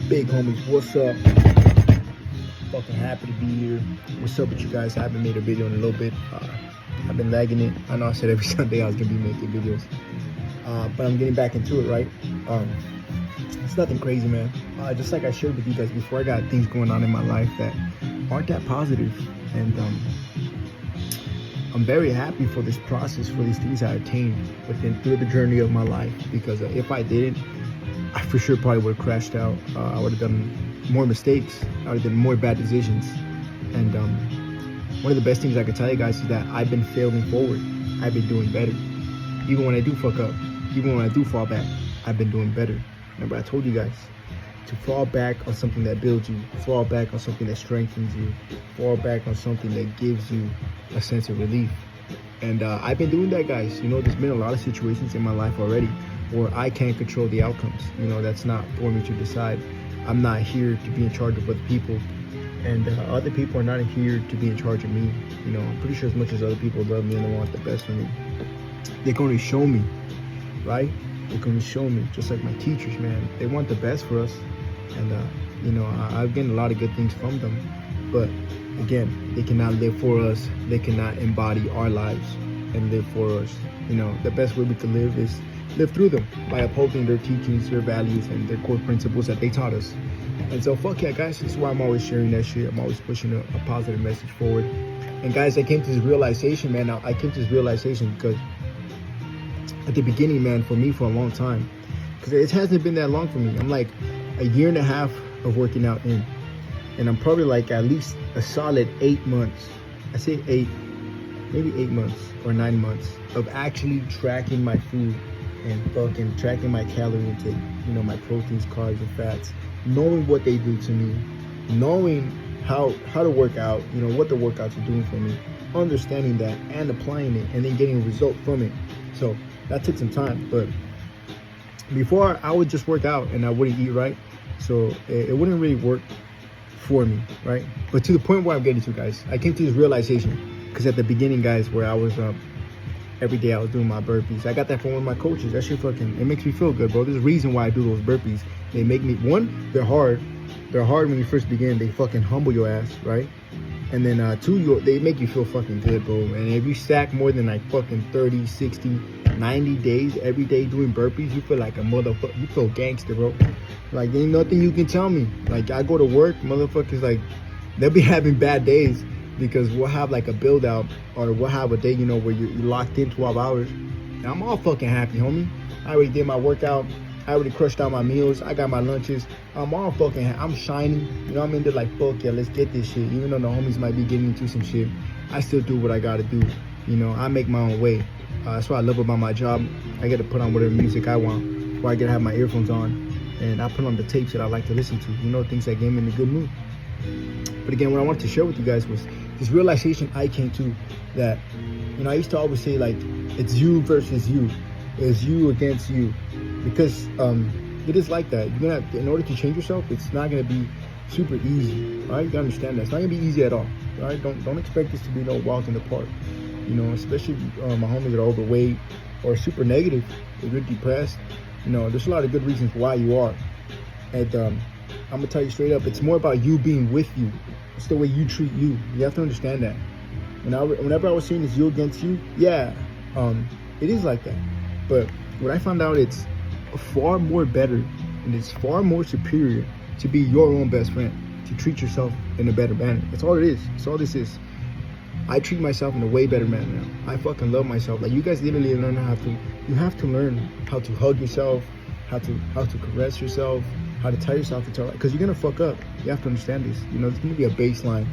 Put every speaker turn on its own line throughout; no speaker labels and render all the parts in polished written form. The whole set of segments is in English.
Big homies, what's up? Fucking happy to be here. What's up with you guys? I haven't made a video in a little bit. I've been lagging it. I know I said every Sunday I was gonna be making videos, but I'm getting back into it, right? It's nothing crazy, man. Just like I shared with you guys before, I got things going on in my life that aren't that positive, and I'm very happy for this process, for these things I attained through the journey of my life, because if I didn't, I for sure probably would have crashed out. I would have done more mistakes. I would have done more bad decisions. And one of the best things I can tell you guys is that I've been failing forward. I've been doing better. Even when I do fuck up, even when I do fall back, I've been doing better. Remember, I told you guys to fall back on something that builds you, fall back on something that strengthens you, fall back on something that gives you a sense of relief. And I've been doing that, guys. You know, there's been a lot of situations in my life already where I can't control the outcomes. You know, that's not for me to decide. I'm not here to be in charge of other people, and other people are not here to be in charge of me. You know, I'm pretty sure as much as other people love me and they want the best for me, they can only show me, right? They can only show me, just like my teachers, man. They want the best for us, and you know, I've gained a lot of good things from them, but again, they cannot live for us. They cannot embody our lives and live for us. You know, the best way we can live is live through them by upholding their teachings, their values, and their core principles that they taught us. And so fuck yeah, guys, this is why I'm always sharing that shit. I'm always pushing a positive message forward. And guys, I came to this realization, man. I came to this realization because at the beginning, man, for me, for a long time, because it hasn't been that long for me. I'm like a year and a half of working out in, and I'm probably like at least a solid 8 months. I say 8, maybe 8 months or 9 months of actually tracking my food and fucking tracking my calorie intake, you know, my proteins, carbs, and fats, knowing what they do to me, knowing how to work out, you know, what the workouts are doing for me, understanding that and applying it, and then getting a result from it. So that took some time, but before I would just work out and I wouldn't eat right, so it wouldn't really work for me, right? But to the point where I'm getting to, guys, I came to this realization, because at the beginning, guys, where I was every day I was doing my burpees. I got that from one of my coaches. That shit fucking, it makes me feel good, bro. There's a reason why I do those burpees. They make me, one, they're hard. They're hard when you first begin. They fucking humble your ass, right? And then two, they make you feel fucking good, bro. And if you stack more than like fucking 30, 60, 90 days every day doing burpees, you feel like a motherfucker. You feel gangster, bro. Like, ain't nothing you can tell me. Like, I go to work, motherfuckers, like, they'll be having bad days, because we'll have like a build out, or we'll have a day, you know, where you're locked in 12 hours. And I'm all fucking happy, homie. I already did my workout. I already crushed out my meals. I got my lunches. I'm all fucking I'm shining. You know what I mean? They're like, fuck yeah, let's get this shit. Even though the homies might be getting into some shit, I still do what I gotta do. You know, I make my own way. That's what I love about my job. I get to put on whatever music I want, or I get to have my earphones on, and I put on the tapes that I like to listen to. You know, things that get me in a good mood. But again, what I wanted to share with you guys was this realization I came to, that, you know, I used to always say, like, it's you versus you. It's you against you. Because it is like that. You're gonna have, in order to change yourself, it's not gonna be super easy. Right? You gotta understand that. It's not gonna be easy at all. Right? Don't expect this to be no walk in the park. You know, especially my homies that are overweight or super negative, if you're depressed, you know, there's a lot of good reasons why you are. And I'm gonna tell you straight up, it's more about you being with you. It's the way you treat you. You have to understand that. Whenever I was saying it's you against you, yeah, it is like that. But what I found out, it's far more better and it's far more superior to be your own best friend, to treat yourself in a better manner. That's all it is. That's all this is. I treat myself in a way better manner now. I fucking love myself. Like, you guys literally learn you have to learn how to hug yourself, how to caress yourself, how to tell yourself to tell, because you're gonna fuck up. You have to understand this. You know, there's gonna be a baseline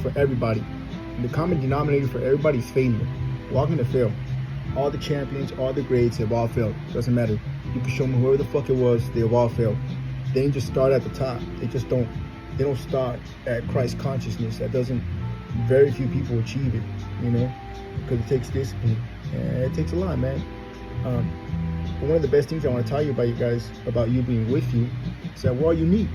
for everybody. And the common denominator for everybody is failure. We're all gonna fail. All the champions, all the greats have all failed. Doesn't matter. You can show me whoever the fuck it was, they've all failed. They didn't just start at the top. They don't start at Christ consciousness. Very few people achieve it, you know, because it takes discipline. And it takes a lot, man. But one of the best things I want to tell you about you being with you, is that we're all unique.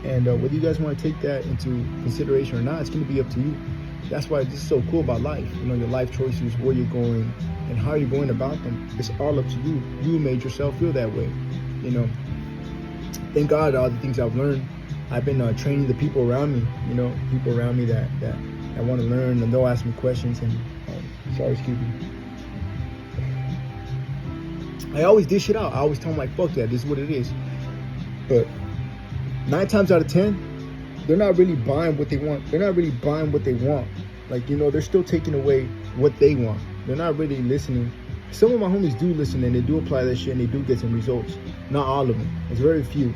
And whether you guys want to take that into consideration or not, it's going to be up to you. That's why this is so cool about life. You know, your life choices, where you're going, and how you're going about them. It's all up to you. You made yourself feel that way. you know, thank God all the things I've learned. I've been training the people around me, you know, people around me that want to learn, and they'll ask me questions. And sorry, excuse me. I always dish it out. I always tell them, like, fuck that, this is what it is. But 9 times out of 10, they're not really buying what they want. They're not really buying what they want. Like, you know, they're still taking away what they want. They're not really listening. Some of my homies do listen, and they do apply that shit, and they do get some results. Not all of them. It's very few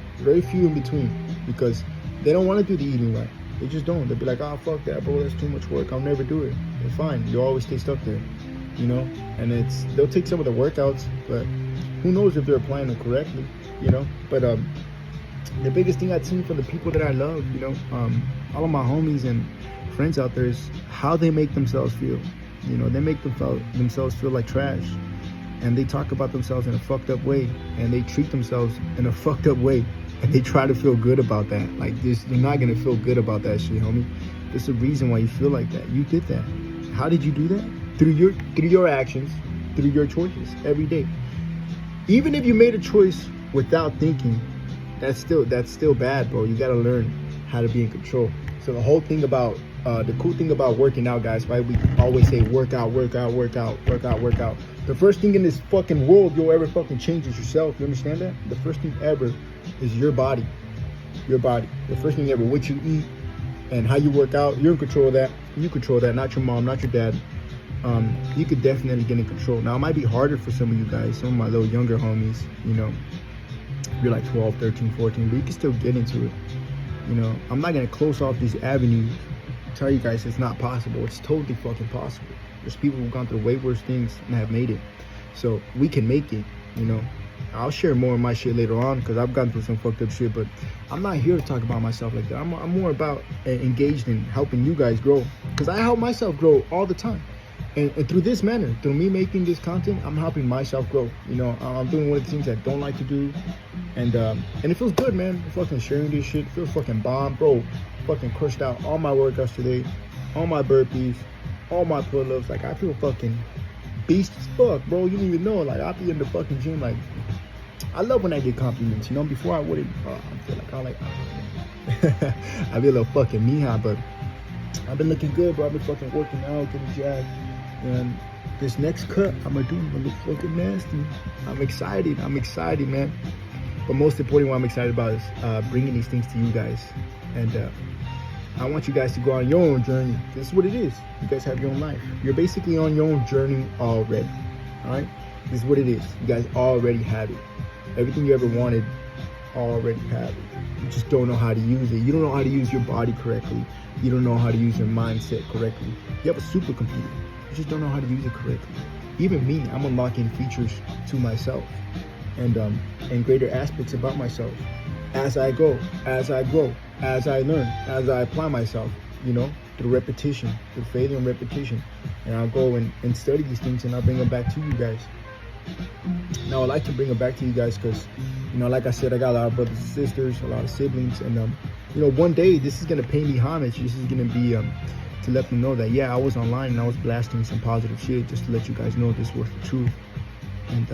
in between, because they don't want to do the eating right. They just don't. They'll be like, oh, fuck that, bro, that's too much work, I'll never do it. They're fine. You'll always stay stuck there, you know? And they'll take some of the workouts, but who knows if they're applying them correctly, you know? But the biggest thing I've seen from the people that I love, you know, all of my homies and friends out there, is how they make themselves feel. You know, they make themselves feel like trash, and they talk about themselves in a fucked up way, and they treat themselves in a fucked up way, and they try to feel good about that. Like, this, you're not gonna feel good about that shit, homie. There's a reason why you feel like that. You did that. How did you do that? Through your actions, through your choices every day. Even if you made a choice without thinking, that's still bad, bro. You gotta learn how to be in control. So the whole thing about the cool thing about working out, guys, right? We always say work out. The first thing in this fucking world you'll ever fucking change is yourself. You understand that? The first thing ever is your body. Your body. The first thing ever, what you eat and how you work out. You're in control of that. You control that, not your mom, not your dad. You could definitely get in control. Now, it might be harder for some of you guys, some of my little younger homies, you know. You're like 12, 13, 14, but you can still get into it. You know, I'm not gonna close off these avenues. Tell you guys it's not possible. It's totally fucking possible. There's people who've gone through way worse things and have made it. So we can make it, you know. I'll share more of my shit later on, because I've gone through some fucked up shit, but I'm not here to talk about myself like that. I'm more about engaged in helping you guys grow, because I help myself grow all the time. And through this manner, through me making this content, I'm helping myself grow. You know, I'm doing one of the things I don't like to do, and it feels good, man. Fucking sharing this shit, it feels fucking bomb, bro. Fucking crushed out all my workouts today, all my burpees, all my pull-ups. Like, I feel fucking beast as fuck, bro. You don't even know. Like, I'll be in the fucking gym. Like, I love when I get compliments. You know, before I wouldn't. I feel like I be a little fucking mija, but I've been looking good, bro. I've been fucking working out, getting jacked. And this next cut I'm gonna do, I'm gonna look fucking nasty. I'm excited, man. But most importantly, what I'm excited about is bringing these things to you guys. And I want you guys to go on your own journey. This is what it is. You guys have your own life. You're basically on your own journey already. All right? This is what it is. You guys already have it. Everything you ever wanted, already have it. You just don't know how to use it. You don't know how to use your body correctly. You don't know how to use your mindset correctly. You have a supercomputer. You just don't know how to use it correctly. Even me, I'm unlocking features to myself and greater aspects about myself as I go, as I grow, as I learn, as I apply myself, you know, through repetition, through failure and repetition. And I'll go and study these things, and I'll bring them back to you guys. Now, I like to bring them back to you guys because, you know, like I said, I got a lot of brothers and sisters, a lot of siblings, and you know, one day this is gonna pay me homage. This is gonna be to let them know that, yeah, I was online and I was blasting some positive shit, just to let you guys know this was the truth. And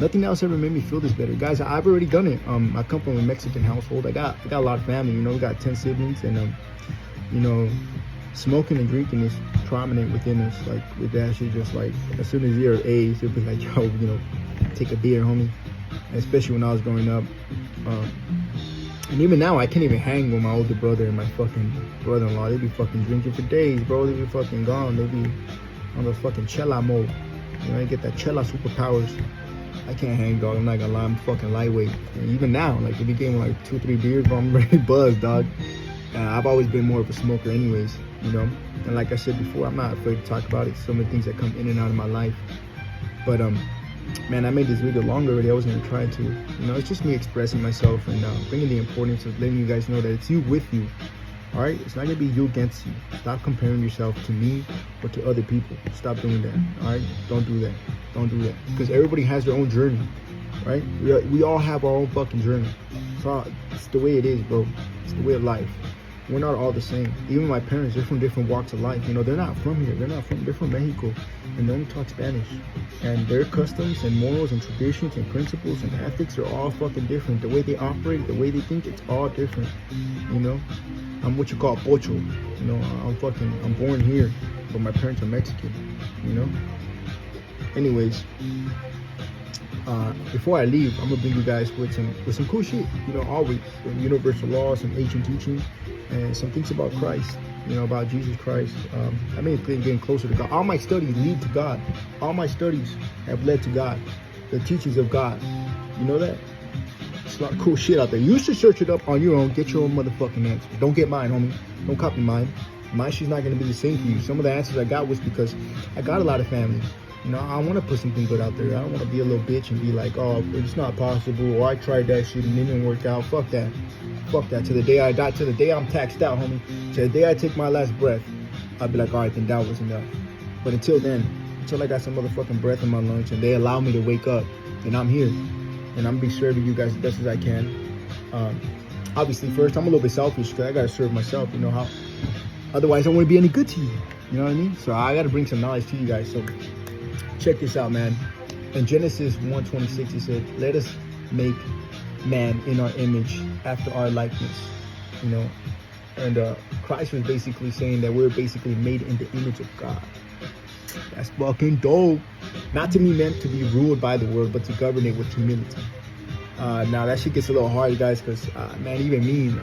nothing else ever made me feel this better, guys. I've already done it. I come from a Mexican household. I got a lot of family. You know, we got 10 siblings, and you know, smoking and drinking is prominent within us. Like, with that shit, just like as soon as you're age, it'll be like, yo, you know, take a beer, homie. And especially when I was growing up. And even now, I can't even hang with my older brother and my fucking brother-in-law. They be fucking drinking for days, bro. They be fucking gone. They be on the fucking chela mode. You know, they get that chela superpowers. I can't hang, dog. I'm not gonna lie. I'm fucking lightweight. And even now, like, if you gave me like 2 or 3 beers, bro, I'm ready to buzz, dog. I've always been more of a smoker anyways, you know. And like I said before, I'm not afraid to talk about it. Some of the things that come in and out of my life. But man, I made this video long already. I was gonna try to, you know, it's just me expressing myself and bringing the importance of letting you guys know that it's you with you. All right, it's not gonna be you against you. Stop comparing yourself to me or to other people. Stop doing that. All right, don't do that. Don't do that, because everybody has their own journey, right? We all have our own fucking journey. So it's the way it is, bro. It's the way of life. we're not all the same. Even my parents, they're from different walks of life. You know, they're not from here. They're from Mexico, and they only talk Spanish. And their customs and morals and traditions and principles and ethics are all fucking different. The way they operate, the way they think, it's all different. You know, I'm what you call pocho. You know, I'm born here, but my parents are Mexican. You know. Anyways, before I leave, I'm gonna bring you guys with some cool shit. You know, always some universal laws, some ancient teaching, and some things about Christ. You know, about Jesus Christ. I've been getting closer to God. All my studies lead to God. All my studies have led to God. The teachings of God. You know that? It's a lot of cool shit out there. You should search it up on your own. Get your own motherfucking answers. Don't get mine, homie. Don't copy mine. My shit's not gonna be the same for you. Some of the answers I got was because I got a lot of family. You know, I want to put something good out there. I don't want to be a little bitch and be like, oh, it's not possible, or I tried that shit and it didn't work out. Fuck that. Fuck that. To the day I die, to the day I'm taxed out, homie. To the day I take my last breath, I'll be like, all right, then that was enough. But until then, until I got some motherfucking breath in my lungs and they allow me to wake up, then I'm here. And I'm going to be serving you guys the best as I can. Obviously, first, I'm a little bit selfish because I got to serve myself, you know how. Otherwise, I won't be any good to you. You know what I mean? So I got to bring some knowledge to you guys. So check this out, man. In Genesis 1:26, he said, let us make man in our image after our likeness. You know, and Christ was basically saying that we're basically made in the image of God. That's fucking dope. Not to be meant to be ruled by the world, but to govern it with humility. Now that shit gets a little hard, guys, because man, even me,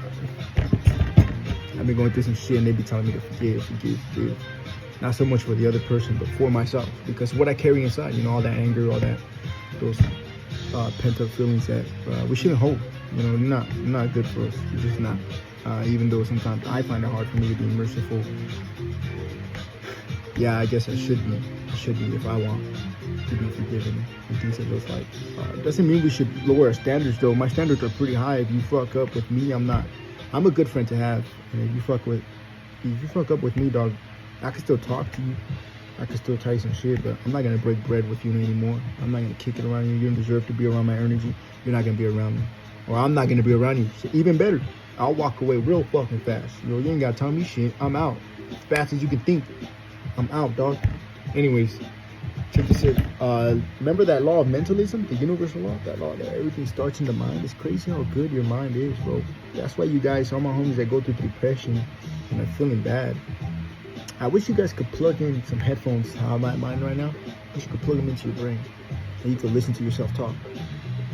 I've been going through some shit and they be telling me to forgive. Not so much for the other person, but for myself. Because what I carry inside, you know, all that anger, all that, those pent-up feelings that we shouldn't hold. You know, not good for us. It's just not. Even though sometimes I find it hard for me to be merciful. Yeah, I guess I should be. If I want to be forgiven and things of those like. Doesn't mean we should lower our standards, though. My standards are pretty high. If you fuck up with me, I'm a good friend to have. And if you fuck up with me, dog, I can still talk to you. I can still tell you some shit, but I'm not going to break bread with you anymore. I'm not going to kick it around you. You don't deserve to be around my energy. You're not going to be around me. Or I'm not going to be around you. So even better, I'll walk away real fucking fast. You ain't got to tell me shit. I'm out. As fast as you can think. I'm out, dog. Anyways, check this out. Remember that law of mentalism? The universal law? That law that everything starts in the mind? It's crazy how good your mind is, bro. That's why you guys, all my homies that go through depression and are feeling bad, I wish you guys could plug in some headphones to how my mind right now. I wish you could plug them into your brain and you could listen to yourself talk.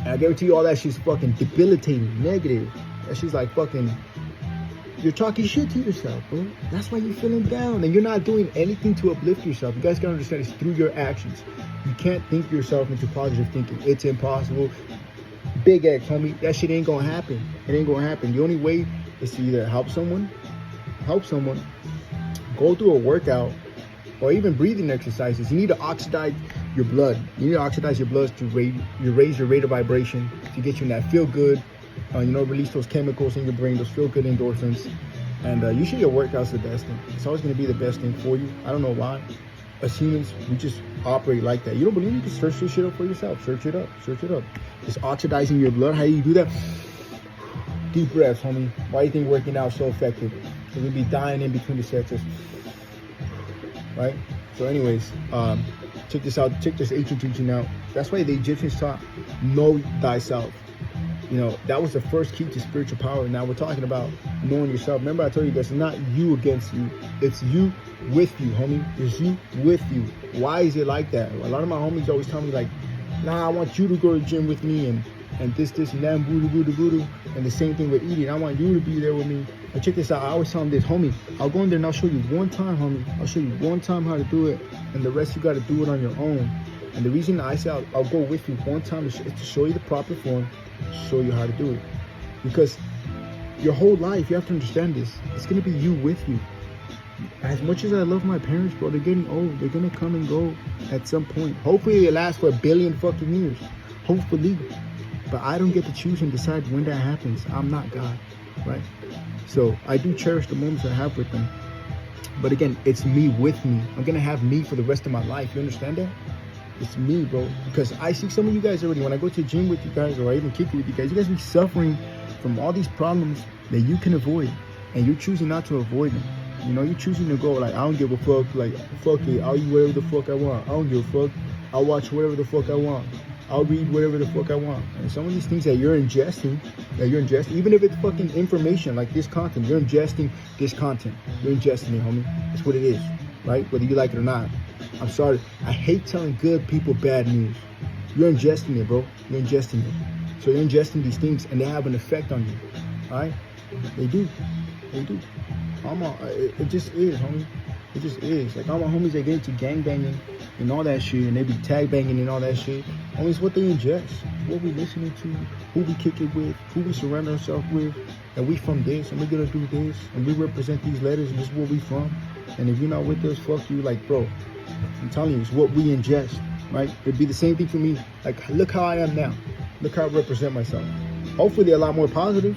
And I guarantee you all that shit's fucking debilitating, negative. That shit's like fucking, you're talking shit to yourself, bro. That's why you're feeling down and you're not doing anything to uplift yourself. You guys gotta understand it's through your actions. You can't think yourself into positive thinking. It's impossible. Big X, homie. That shit ain't gonna happen. It ain't gonna happen. The only way is to either help someone, go through a workout, or even breathing exercises. You need to oxidize your blood. You need to oxidize your blood to raise your rate of vibration to get you in that feel good, release those chemicals in your brain, those feel good endorphins. And usually your workout's the best thing. It's always going to be the best thing for you. I don't know why. As humans, we just operate like that. You don't believe me? Just search this shit up for yourself. Search it up. Just oxidizing your blood. How do you do that? Deep breaths, homie. Why do you think working out is so effective? Because we'd be dying in between the sets. Right? So anyways, check this out. Check this ancient teaching out. That's why the Egyptians taught, know thyself. You know, that was the first key to spiritual power. Now we're talking about knowing yourself. Remember I told you guys, it's not you against you. It's you with you, homie. It's you with you. Why is it like that? A lot of my homies always tell me like, nah, I want you to go to the gym with me and this and that, voodoo. And the same thing with eating. I want you to be there with me. But check this out. I always tell them this, homie, I'll go in there and I'll show you one time, homie. I'll show you one time how to do it. And the rest you got to do it on your own. And the reason I say I'll go with you one time is to show you the proper form, show you how to do it. Because your whole life, you have to understand this. It's going to be you with you. As much as I love my parents, bro, they're getting old. They're going to come and go at some point. Hopefully it lasts for 1 billion fucking years. Hopefully. But I don't get to choose and decide when that happens. I'm not God, right? So I do cherish the moments I have with them. But again, it's me with me. I'm going to have me for the rest of my life. You understand that? It's me, bro. Because I see some of you guys already. When I go to the gym with you guys or I even kick it with you guys be suffering from all these problems that you can avoid. and you're choosing not to avoid them. You know, you're choosing to go like, I don't give a fuck, like, fuck it, I'll eat whatever the fuck I want. I don't give a fuck. I'll watch whatever the fuck I want. I'll read whatever the fuck I want. And some of these things that you're ingesting, even if it's fucking information like this content, you're ingesting this content. You're ingesting it, homie. That's what it is, right? Whether you like it or not. I'm sorry. I hate telling good people bad news. You're ingesting it, bro. You're ingesting it. So you're ingesting these things, and they have an effect on you. All right? They do. They do. It just is, homie. It just is. Like all my homies that get into gangbanging and all that shit, and they be tag banging and all that shit. Homie, it's what they ingest. It's what we listening to, who we kick it with, who we surround ourselves with, and we from this, and we're gonna do this, and we represent these letters, and this is where we from. And if you're not with us, fuck you. Like, bro, I'm telling you, it's what we ingest, right? It'd be the same thing for me. Like, look how I am now. Look how I represent myself. Hopefully a lot more positive.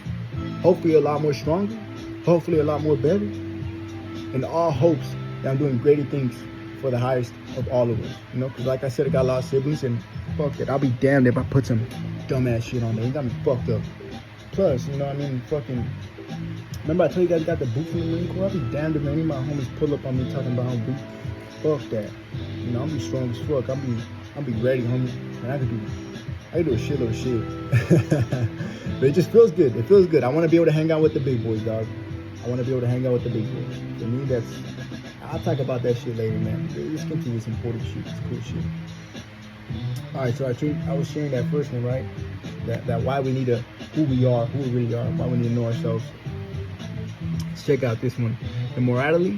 Hopefully a lot more stronger. Hopefully a lot more better. In all hopes that I'm doing greater things for the highest of all of us. You know, because like I said, I got a lot of siblings, and fuck it, I'll be damned if I put some dumbass shit on there. It got me fucked up. Plus, you know what I mean, fucking... Remember I told you guys I got the boot from the Marine Corps? I'll be damned if any of my homies pull up on me talking about I'm weak. Fuck that. You know, I'm be strong as fuck. I'll be ready, homie. And I can do a shitload of shit. But it just feels good. It feels good. I want to be able to hang out with the big boys, dog. I want to be able to hang out with the big boys. For me, I'll talk about that shit later, man. Let's continue this important shit. It's cool shit. Alright, so I was sharing that first one, right? That why we need who we really are, why we need to know ourselves. Let's check out this one. The morality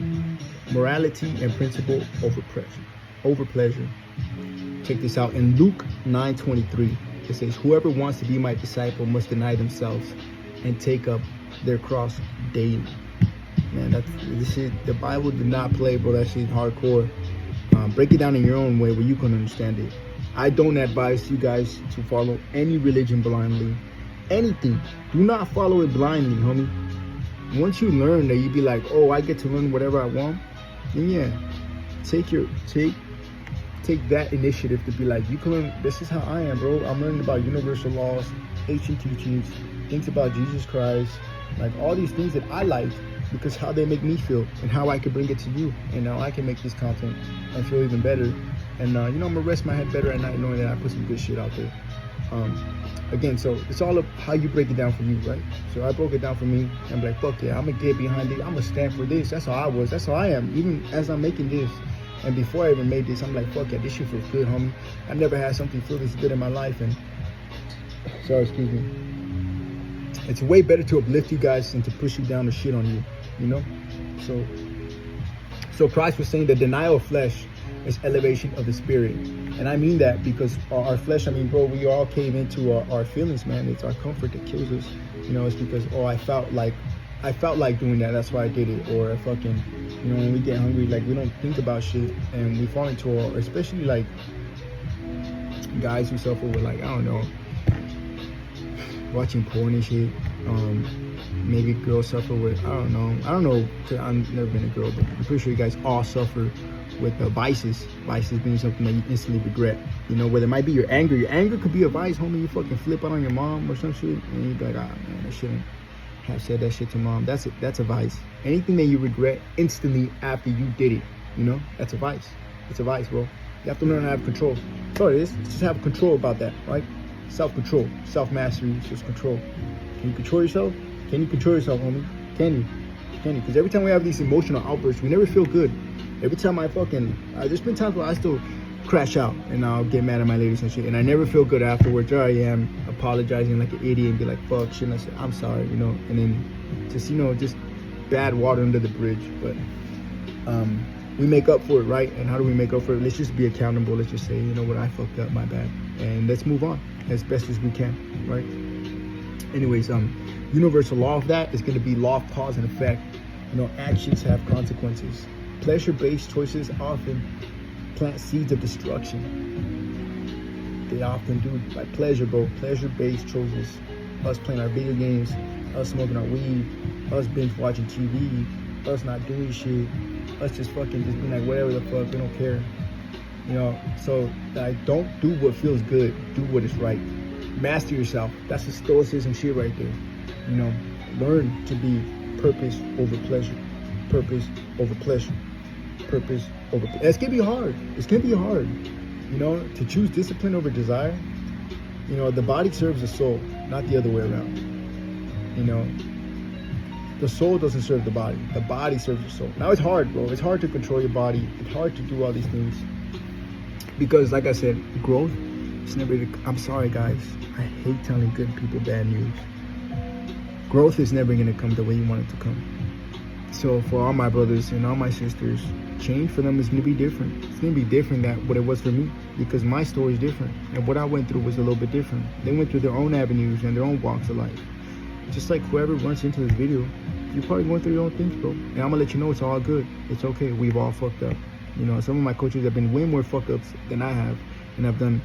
and principle over pleasure. Check this out. In Luke 9:23, it says, whoever wants to be my disciple must deny themselves and take up their cross daily. Man, this shit, the Bible did not play, bro. That shit hardcore. Break it down in your own way where you can understand it. I don't advise you guys to follow any religion blindly. Anything. Do not follow it blindly, homie. Once you learn that, you be like, oh, I get to learn whatever I want, then yeah, take that initiative to be like, you can learn, this is how I am, bro. I'm learning about universal laws, ancient teachings, things about Jesus Christ, like all these things that I like because how they make me feel and how I can bring it to you, and now I can make this content and feel even better. And you know, I'm gonna rest my head better at night knowing that I put some good shit out there. Again, so it's all of how you break it down for you, right? So I broke it down for me. I'm like, fuck yeah, I'm gonna get behind it. I'm gonna stand for this. That's how I was. That's how I am. Even as I'm making this, and before I even made this, I'm like, fuck yeah, this shit feels good, homie. I've never had something feel this good in my life. And sorry, excuse me. It's way better to uplift you guys than to push you down the shit on you, you know? So Christ was saying the denial of flesh is elevation of the spirit. And I mean that because our flesh, I mean, bro, we all cave into our feelings, man. It's our comfort that kills us. You know, it's because, oh, I felt like doing that, that's why I did it. Or fucking, you know, when we get hungry, like, we don't think about shit, and we fall into especially like guys who suffer with, like, I don't know, watching porn and shit. Maybe girls suffer with, I don't know, I've never been a girl, but I'm pretty sure you guys all suffer with vices being something that you instantly regret. You know, whether it might be your anger could be a vice, homie. You fucking flip out on your mom or some shit, and you be like, ah, man, I shouldn't have said that shit to mom. That's a vice. Anything that you regret instantly after you did it, you know, that's a vice. It's a vice, bro. You have to learn how to have control. Sorry, just have control about that, right? Self-control, self-mastery, just control. Can you control yourself? Can you control yourself, homie? Can you? Because every time we have these emotional outbursts, we never feel good. Every time there's been times where I still crash out and I'll get mad at my ladies and shit, and I never feel good afterwards. There I am apologizing like an idiot and be like, fuck, shouldn't I say, I'm sorry, you know, and then just, you know, just bad water under the bridge. But we make up for it, right? And how do we make up for it? Let's just be accountable. Let's just say, you know what, I fucked up, my bad, and let's move on as best as we can, right? Anyways, universal law of that is going to be law of cause and effect. You know, actions have consequences. Pleasure-based choices often plant seeds of destruction. They often do. Like pleasure, bro. Pleasure-based choices. Us playing our video games, us smoking our weed, us binge watching TV, us not doing shit, us just being like whatever the fuck, we don't care. You know, so like, don't do what feels good. Do what is right. Master yourself. That's the stoicism shit right there. You know, learn to be Purpose over pleasure. Purpose over pleasure. Purpose over. It's gonna be hard. It's gonna be hard. You know, to choose discipline over desire. You know, the body serves the soul, not the other way around. You know, the soul doesn't serve the body serves the soul. Now it's hard, bro. It's hard to control your body. It's hard to do all these things. Because like I said, growth, it's never, I'm sorry guys, I hate telling good people bad news. Growth is never gonna come the way you want it to come. So for all my brothers and all my sisters, change for them is gonna be different. It's gonna be different than what it was for me, because my story is different. And what I went through was a little bit different. They went through their own avenues and their own walks of life. Just like whoever runs into this video, you're probably going through your own things, bro. And I'm gonna let you know it's all good. It's okay. We've all fucked up. You know, some of my coaches have been way more fuck ups than I have. And I've done,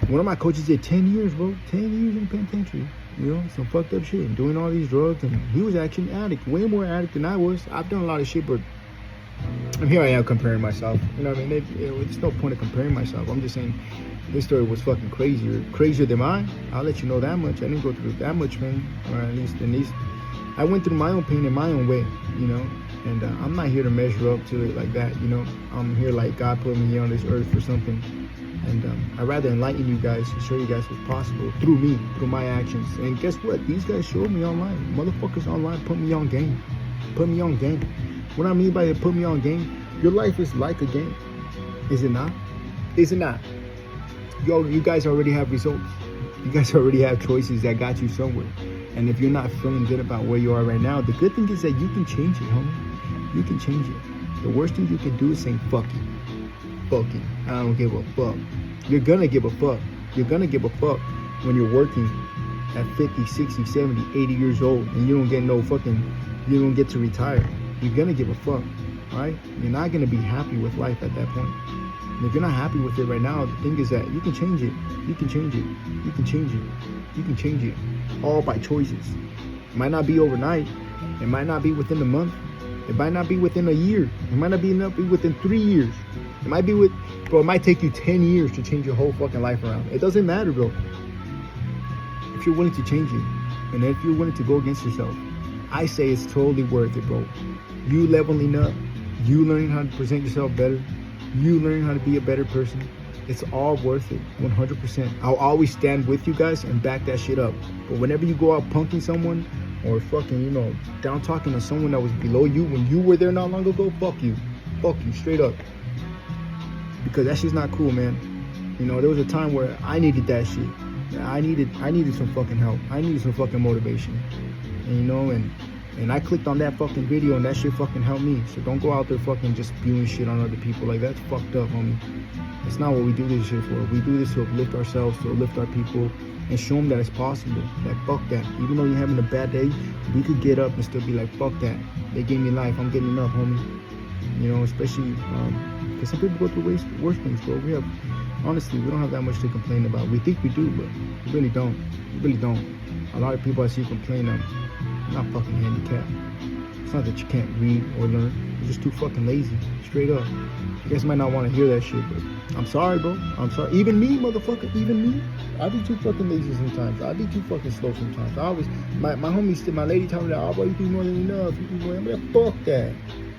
one of my coaches did 10 years, bro. 10 years in penitentiary. You know, some fucked up shit and doing all these drugs. And he was actually an addict, way more addict than I was. I've done a lot of shit, but and here I am comparing myself. You know what I mean? There's no point of comparing myself. I'm just saying his story was fucking crazier than mine. I'll let you know that much. I didn't go through that much pain, or at least I went through my own pain in my own way, you know. And I'm not here to measure up to it like that, you know. I'm here like God put me here on this earth for something. And I'd rather enlighten you guys and show you guys what's possible through me, through my actions. And guess what? These guys showed me online. Motherfuckers online put me on game. Put me on game. What I mean by it, put me on game, your life is like a game. Is it not? Is it not? Yo, you guys already have results. You guys already have choices that got you somewhere. And if you're not feeling good about where you are right now, the good thing is that you can change it, homie. You can change it. The worst thing you can do is say, fuck it. Fuck it. I don't give a fuck. You're gonna give a fuck. You're gonna give a fuck when you're working at 50, 60, 70, 80 years old and you don't get you don't get to retire. You're gonna give a fuck, right? You're not gonna be happy with life at that point. And if you're not happy with it right now, the thing is that you can change it. You can change it. You can change it. You can change it. All by choices. It might not be overnight. It might not be within a month. It might not be within a year. It might not be within 3 years. It might be bro, it might take you 10 years to change your whole fucking life around. It doesn't matter, bro. If you're willing to change it, and if you're willing to go against yourself, I say it's totally worth it, bro. You leveling up, you learning how to present yourself better, you learning how to be a better person, it's all worth it, 100%. I'll always stand with you guys and back that shit up. But whenever you go out punking someone or fucking, you know, down talking to someone that was below you when you were there not long ago, fuck you. Fuck you, straight up. Because that shit's not cool, man. You know, there was a time where I needed that shit. I needed some fucking help. I needed some fucking motivation. And, you know, and I clicked on that fucking video and that shit fucking helped me. So don't go out there fucking just spewing shit on other people. Like, that's fucked up, homie. That's not what we do this shit for. We do this to uplift ourselves, to uplift our people, and show them that it's possible. That fuck that. Even though you're having a bad day, we could get up and still be like, fuck that. They gave me life. I'm getting enough, homie. You know, especially because some people go through worse things, bro. Honestly, we don't have that much to complain about. We think we do, but we really don't. We really don't. A lot of people I see complain I'm not fucking handicapped. It's not that you can't read or learn. You're just too fucking lazy. Straight up. You guys might not want to hear that shit, but I'm sorry, bro. I'm sorry. Even me, motherfucker. Even me. I be too fucking lazy sometimes. I be too fucking slow sometimes. I always, my homie, my lady told me that, oh, bro, you do more than enough. You do more than enough. Fuck that.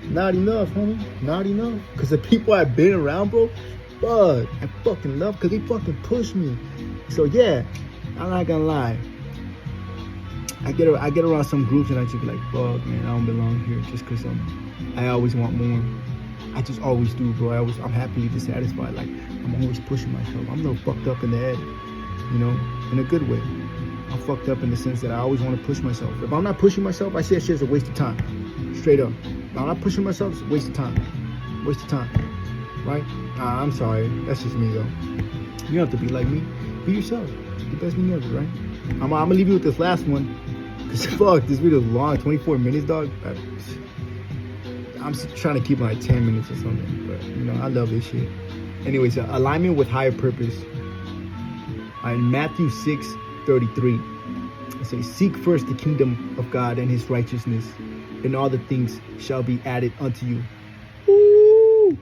Not enough, homie. Not enough. Because the people I've been around, bro, fuck, I fucking love because they fucking push me. So, yeah, I'm not gonna lie. I get around some groups and I just be like, fuck, man, I don't belong here just because I always want more. I just always do, bro. I'm happily dissatisfied. Like, I'm always pushing myself. I'm a little fucked up in the head, you know, in a good way. I'm fucked up in the sense that I always want to push myself. If I'm not pushing myself, I say that shit's a waste of time. Straight up. If I'm not pushing myself, it's a waste of time. Waste of time. Right? I'm sorry. That's just me, though. You don't have to be like me. Be yourself. The best me ever, right? I'm going to leave you with this last one. Because, fuck, this video is long. 24 minutes, dog. I'm trying to keep it like 10 minutes or something. But, you know, I love this shit. Anyways, alignment with higher purpose. In Matthew 6:33, it says, seek first the kingdom of God and his righteousness, and all the things shall be added unto you. Woo!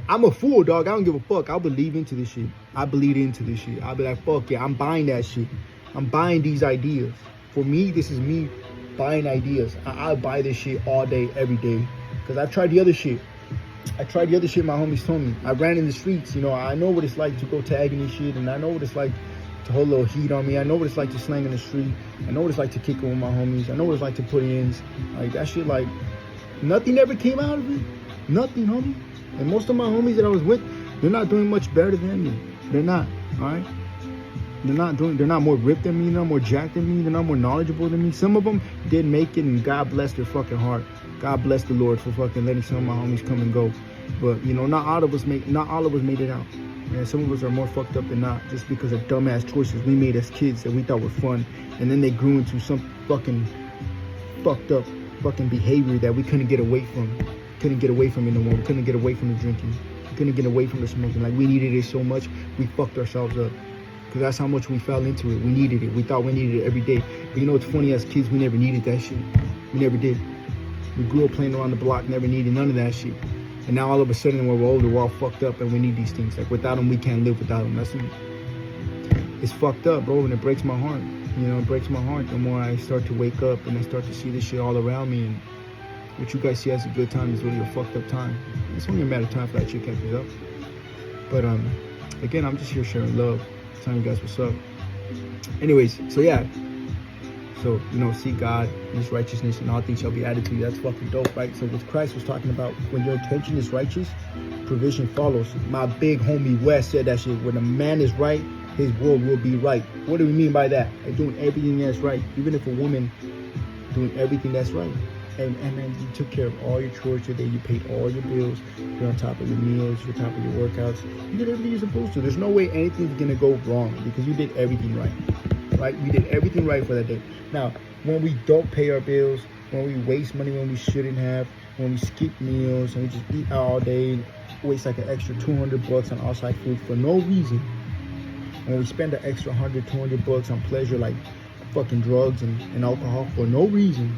I'm a fool, dog. I don't give a fuck. I'll believe into this shit. I believe into this shit. I'll be like, fuck yeah, I'm buying that shit. I'm buying these ideas. for me, this is me buying ideas. I buy this shit all day, every day. Because I've tried the other shit. My homies told me. I ran in the streets, you know. I know what it's like to go tagging and shit, and I know what it's like to hold a little heat on me. I know what it's like to slang in the street. I know what it's like to kick it with my homies. I know what it's like to put ins. Like, that shit, like, nothing ever came out of it. Nothing, homie. And most of my homies that I was with, they're not doing much better than me. They're not, all right? They're not more ripped than me, they're not more jacked than me, they're not more knowledgeable than me. Some of them did make it, and God bless their fucking heart. God bless the Lord for fucking letting some of my homies come and go. But, you know, not all of us made it out. And some of us are more fucked up than not, just because of dumbass choices we made as kids that we thought were fun, and then they grew into some fucking fucked up fucking behavior that we couldn't get away from. Couldn't get away from it no more. We couldn't get away from the drinking. We couldn't get away from the smoking. Like, we needed it so much, we fucked ourselves up. Because that's how much we fell into it. We needed it. We thought we needed it every day. But you know what's funny? As kids, we never needed that shit. We never did. We grew up playing around the block, never needed none of that shit. And now all of a sudden, when we're older, we're all fucked up and we need these things. Like, without them, we can't live without them. It's fucked up, bro, and it breaks my heart. You know, it breaks my heart the more I start to wake up and I start to see this shit all around me. And what you guys see as a good time is really a fucked up time. It's only a matter of time for that shit catches up. But, again, I'm just here sharing love. Telling you guys what's up. Anyways, so yeah. So, you know, see God and his righteousness and all things shall be added to you. That's fucking dope, right? So what Christ was talking about, when your intention is righteous, provision follows. My big homie Wes said that shit. When a man is right, his world will be right. What do we mean by that? Like, doing everything that's right. Even if a woman doing everything that's right. And then you took care of all your chores today. You paid all your bills. You're on top of your meals. You're on top of your workouts. You did everything you're supposed to. There's no way anything's going to go wrong because you did everything right. Right? You did everything right for that day. Now, when we don't pay our bills, when we waste money when we shouldn't have, when we skip meals, and we just eat out all day, waste like an extra $200 on outside food for no reason, when we spend an extra $100-$200 on pleasure like fucking drugs and alcohol for no reason,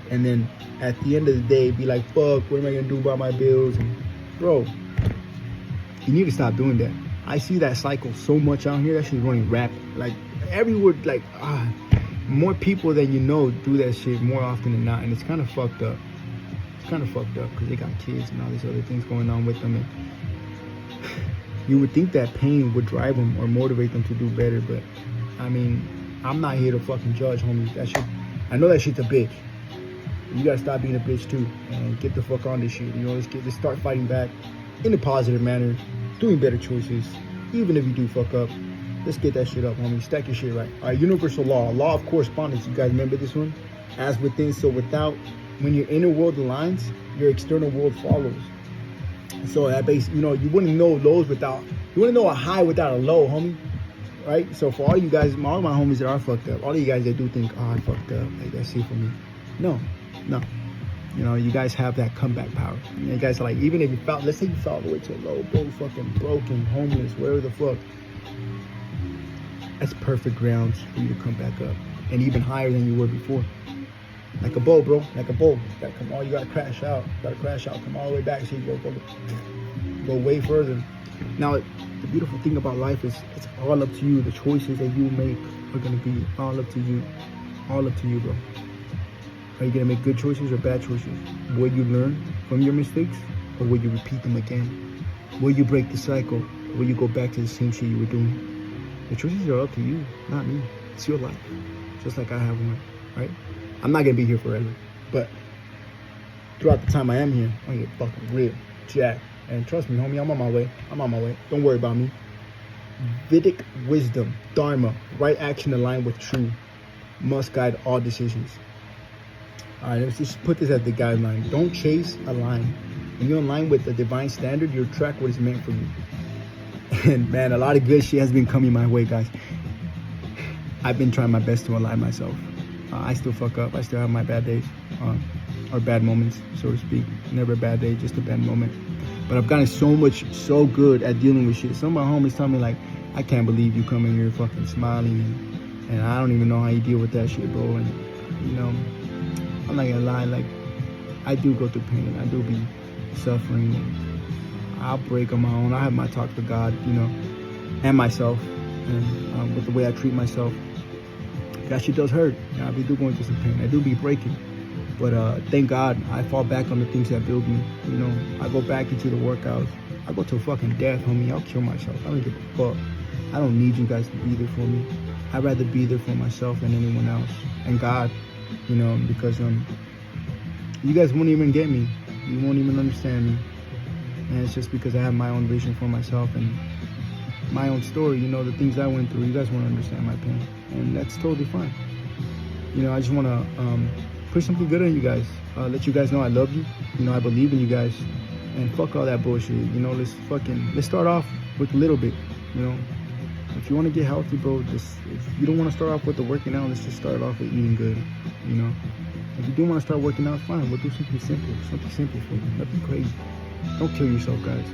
and then at the end of the day be like, fuck, what am I gonna do about my bills? And bro, you need to stop doing that. I see that cycle so much out here. That shit's running rapid. Like everywhere, like more people than you know do that shit more often than not, and it's kind of fucked up. It's kind of fucked up because they got kids and all these other things going on with them, and you would think that pain would drive them or motivate them to do better, but I mean, I'm not here to fucking judge, homies. That shit, I know that shit's a bitch. You gotta stop being a bitch too and get the fuck on this shit. You know, let's start fighting back in a positive manner, doing better choices, even if you do fuck up. Let's get that shit up, homie. Stack your shit right. All right, universal law of correspondence. You guys remember this one? As within, so without. When your inner world aligns, your external world follows. So that base, you know, you wouldn't know lows without, you wouldn't know a high without a low, homie. Right? So for all you guys, all my homies that are fucked up, all of you guys that do think, oh, I fucked up, like that's it for me. No. You know, you guys have that comeback power. You guys are like, even if you felt, let's say you fell all the way to a low, bro, fucking broken, homeless, wherever the fuck. That's perfect grounds for you to come back up. And even higher than you were before. Like a bow, bro. Like a bow. You gotta come on, you gotta crash out. Come all the way back so you go way further. Now, the beautiful thing about life is it's all up to you. The choices that you make are gonna be all up to you. All up to you, bro. Are you gonna make good choices or bad choices? Will you learn from your mistakes or will you repeat them again? Will you break the cycle or will you go back to the same shit you were doing? The choices are up to you, not me. It's your life, just like I have one, right? I'm not gonna be here forever, but throughout the time I am here, I'm gonna get fucking real, jacked. And trust me, homie, I'm on my way. Don't worry about me. Vedic wisdom, dharma, right action aligned with truth, must guide all decisions. All right, let's just put this as the guideline. Don't chase a line. When you're in line with the divine standard, you attract what is meant for you. And man, a lot of good shit has been coming my way, guys. I've been trying my best to align myself. I still fuck up. I still have my bad days, or bad moments, so to speak. Never a bad day, just a bad moment. But I've gotten so good at dealing with shit. Some of my homies tell me like, I can't believe you coming here fucking smiling, and I don't even know how you deal with that shit, bro. And you know, I'm not gonna lie, like I do go through pain. I do be suffering. I'll break on my own. I have my talks with God, you know, and myself, and with the way I treat myself. That shit does hurt. I be going through some pain. I do be breaking. But thank God I fall back on the things that build me. You know, I go back into the workouts. I go to fucking death, homie. I'll kill myself. I don't give a fuck. I don't need you guys to be there for me. I'd rather be there for myself than anyone else. And God, you know, because you guys won't even get me. You won't even understand me. And it's just because I have my own vision for myself and my own story. You know, the things I went through, you guys won't understand my pain. And that's totally fine. You know, I just want to put something good on you guys. Let you guys know I love you. You know, I believe in you guys. And fuck all that bullshit. You know, let's start off with a little bit, you know. If you want to get healthy, bro, if you don't want to start off with the working out, let's just start off with eating good, you know. If you do want to start working out, fine, we'll do something simple for you, nothing crazy. Don't kill yourself, guys.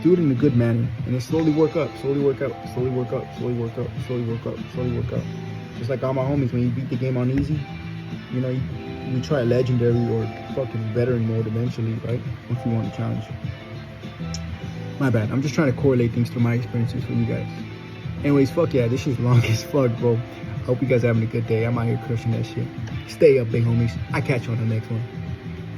Do it in a good manner, and then slowly work up, slowly work up, slowly work up, slowly work up, slowly work up, slowly work up. Just like all my homies, when you beat the game on easy, you know, you try legendary or fucking veteran mode eventually, right? If you want to challenge. My bad, I'm just trying to correlate things to my experiences for you guys. Anyways, fuck yeah, this shit's long as fuck, bro. I hope you guys are having a good day. I'm out here crushing that shit. Stay up, big homies. I catch you on the next one.